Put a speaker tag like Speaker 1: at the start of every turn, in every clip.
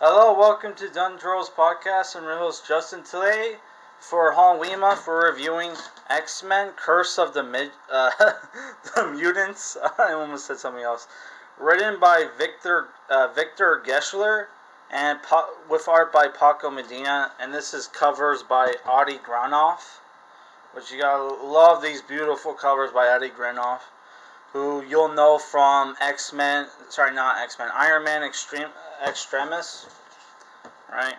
Speaker 1: Hello, welcome to Dun Trolls Podcast. I'm your host Justin. Today, for Halloween month, we're reviewing X-Men: Curse of the the Mutants. I almost said something else. Written by Victor Gischler and with art by Paco Medina, and this is covers by Adi Granov. Which you gotta love these beautiful covers by Adi Granov, who you'll know from X-Men. Sorry, not X-Men. Iron Man Extremis. Right?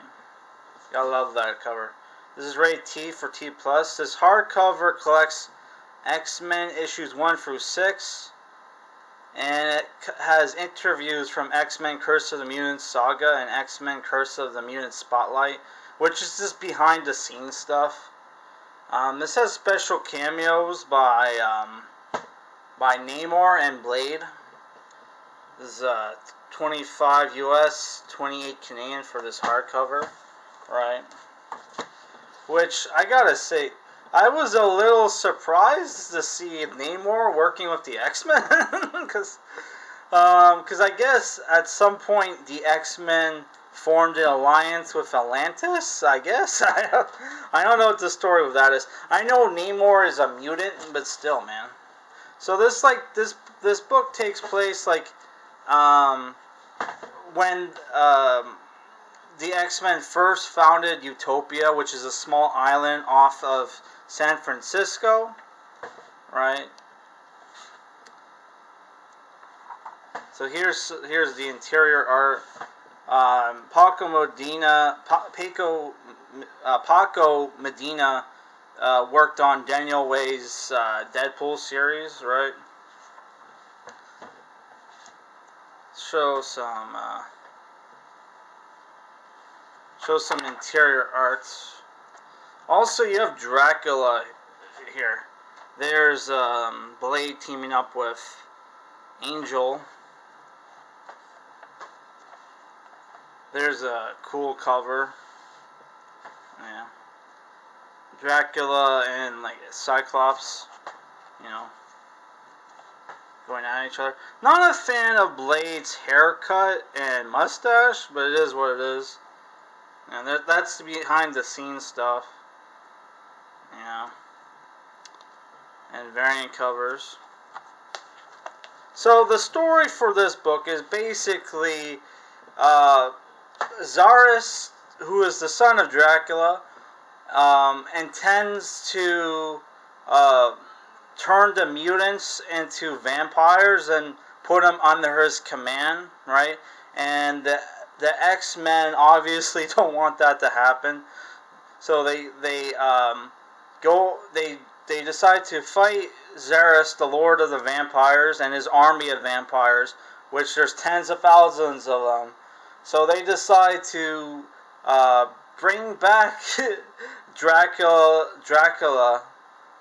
Speaker 1: Gotta love that cover. This is rated T for T+. This hardcover collects X-Men issues 1 through 6. And it has interviews from X-Men Curse of the Mutants Saga and X-Men Curse of the Mutants Spotlight, which is just behind the scenes stuff. This has special cameos by Namor and Blade. This is 25 US, 28 Canadian for this hardcover, right? Which I gotta say, I was a little surprised to see Namor working with the X-Men, because I guess at some point the X-Men formed an alliance with Atlantis. I guess I don't know what the story with that is. I know Namor is a mutant, but still, man. So this book takes place when the X-Men first founded Utopia, which is a small island off of San Francisco, right? So here's the interior art. Paco Medina worked on Daniel Way's Deadpool series, right? Show some interior arts. Also, you have Dracula here. There's Blade teaming up with Angel. There's a cool cover. Yeah. Dracula and Cyclops, going at each other. Not a fan of Blade's haircut and mustache, but it is what it is. And that's behind the scenes stuff. And variant covers. So the story for this book is basically Zaris, who is the son of Dracula, intends to turn the mutants into vampires and put them under his command, right? And the X-Men obviously don't want that to happen, so they decide to fight Zaris, the Lord of the Vampires, and his army of vampires, which there's tens of thousands of them. So they decide to bring back Dracula,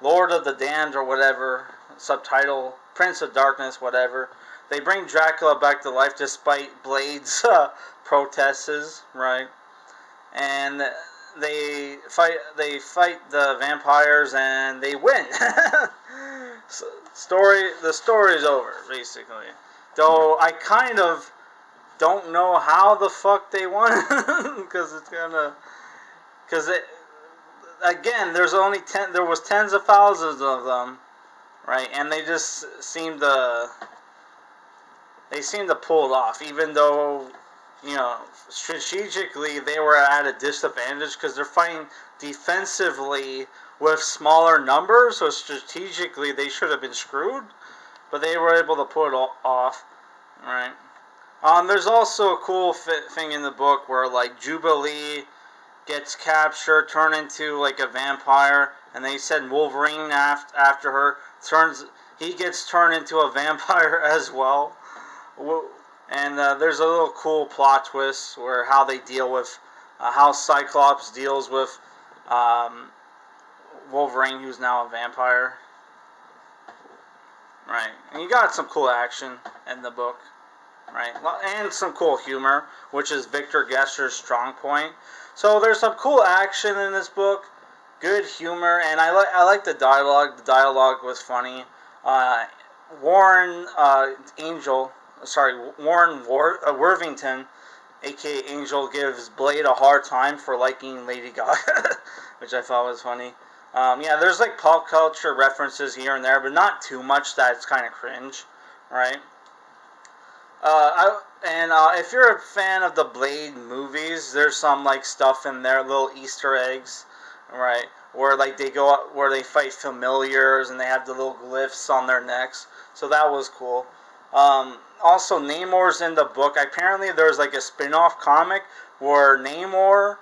Speaker 1: Lord of the Damned, or whatever, subtitle, Prince of Darkness, whatever. They bring Dracula back to life despite Blade's protests, right? And they fight the vampires and they win. So the story is over, basically. Though I kind of don't know how the fuck they won, because again, there was tens of thousands of them, right? And they just seemed to pull it off, even though, strategically they were at a disadvantage because they're fighting defensively with smaller numbers, so strategically they should have been screwed, but they were able to pull it off, right? There's also a cool thing in the book where, Jubilee gets captured, turned into, a vampire, and they send Wolverine after her. He gets turned into a vampire as well. And there's a little cool plot twist where how they deal with, how Cyclops deals with Wolverine, who's now a vampire. Right. And you got some cool action in the book. Right. And some cool humor, which is Victor Gischler's strong point. So there's some cool action in this book. Good humor. And I like the dialogue. The dialogue was funny. Warren Worthington aka Angel, gives Blade a hard time for liking Lady Gaga, which I thought was funny. Yeah, there's like pop culture references here and there, but not too much that it's kind of cringe, right? If you're a fan of the Blade movies, there's some like stuff in there, little Easter eggs, right? Where like they go up, where they fight familiars and they have the little glyphs on their necks. So that was cool. Also, Namor's in the book. Apparently, there's like a spin-off comic where Namor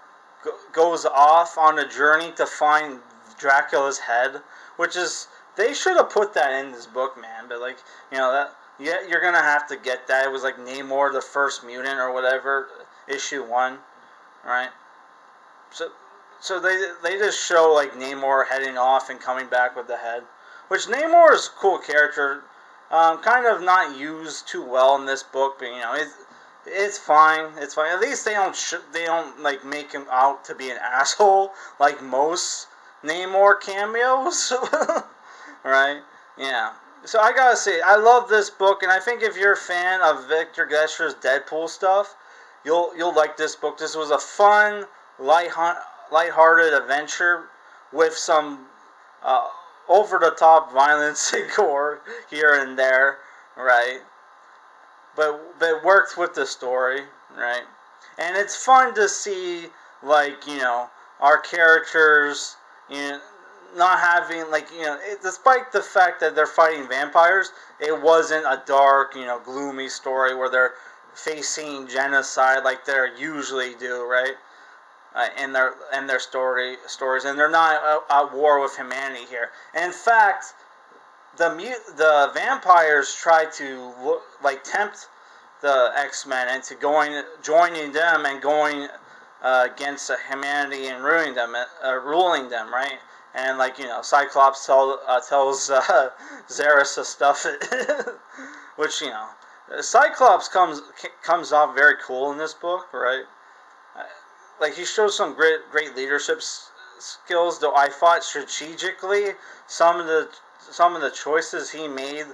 Speaker 1: goes off on a journey to find Dracula's head, which is, they should have put that in this book, man. But like, that. Yeah, you're gonna have to get that. It was like Namor, the first mutant, or whatever, issue 1, right? So they just show like Namor heading off and coming back with the head, which Namor is a cool character. Kind of not used too well in this book, but it's fine. It's fine. At least they don't like make him out to be an asshole like most Namor cameos, right? Yeah. So I gotta say, I love this book, and I think if you're a fan of Victor Gischler's Deadpool stuff, you'll like this book. This was a fun, lighthearted adventure with some over-the-top violence and gore here and there, right? But it worked with the story, right? And it's fun to see, like, our characters, not having, like, despite the fact that they're fighting vampires, it wasn't a dark, gloomy story where they're facing genocide like they usually do, right? In their stories, and they're not at war with humanity here. And in fact, the vampires try to tempt the X-Men into joining them and going against humanity and ruling them, right? And Cyclops tells Xeris stuff, which Cyclops comes off very cool in this book, right? Like, he shows some great leadership skills, though I thought strategically some of the choices he made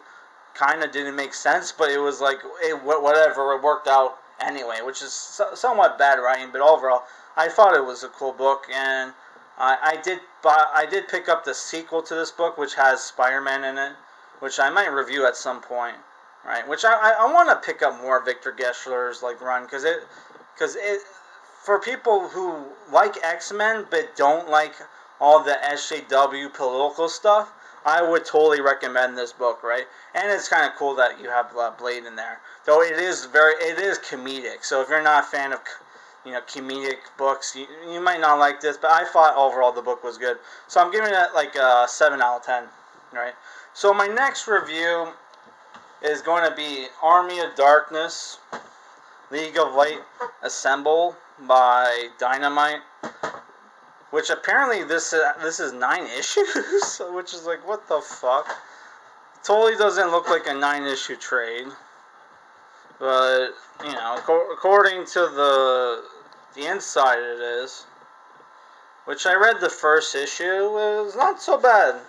Speaker 1: kind of didn't make sense, but it was like, whatever, it worked out anyway, which is somewhat bad writing, but overall I thought it was a cool book. And I did pick up the sequel to this book, which has Spider-Man in it, which I might review at some point, right? Which I want to pick up more Victor Gischler's run, because it for people who like X-Men but don't like all the SJW political stuff, I would totally recommend this book, right? And it's kind of cool that you have Blade in there, though it is comedic. So if you're not a fan of comedic books, you might not like this, but I thought overall the book was good. So I'm giving it like a 7 out of 10, right? So my next review is going to be Army of Darkness, League of Light Assemble by Dynamite, which apparently this is 9 issues, which is like, what the fuck? Totally doesn't look like a 9-issue trade. But, according to the inside it is, which I read the first issue, it was not so bad.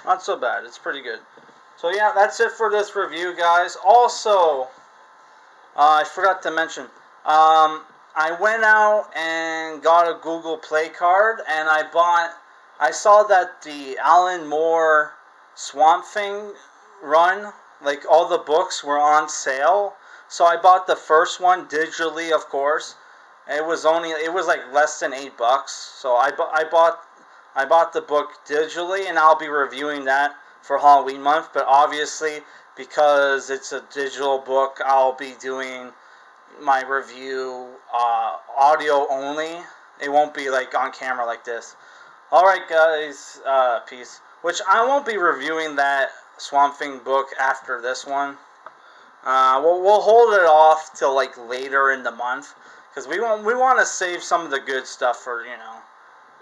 Speaker 1: Not so bad. It's pretty good. So yeah, that's it for this review, guys. Also, I forgot to mention, I went out and got a Google Play card, and I saw that the Alan Moore Swamp Thing run, like all the books were on sale. So I bought the first one digitally, of course. It was like less than $8. So I bought the book digitally, and I'll be reviewing that for Halloween month. But obviously, because it's a digital book, I'll be doing my review audio only. It won't be like on camera like this. Alright, guys, peace. Which I won't be reviewing that Swamp Thing book after this one. We'll hold it off till like later in the month, because we want to save some of the good stuff for,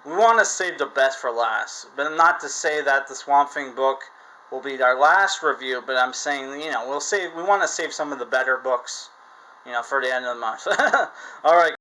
Speaker 1: we want to save the best for last. But not to say that the Swamp Thing book will be our last review, but I'm saying, we want to save some of the better books, for the end of the month. Alright.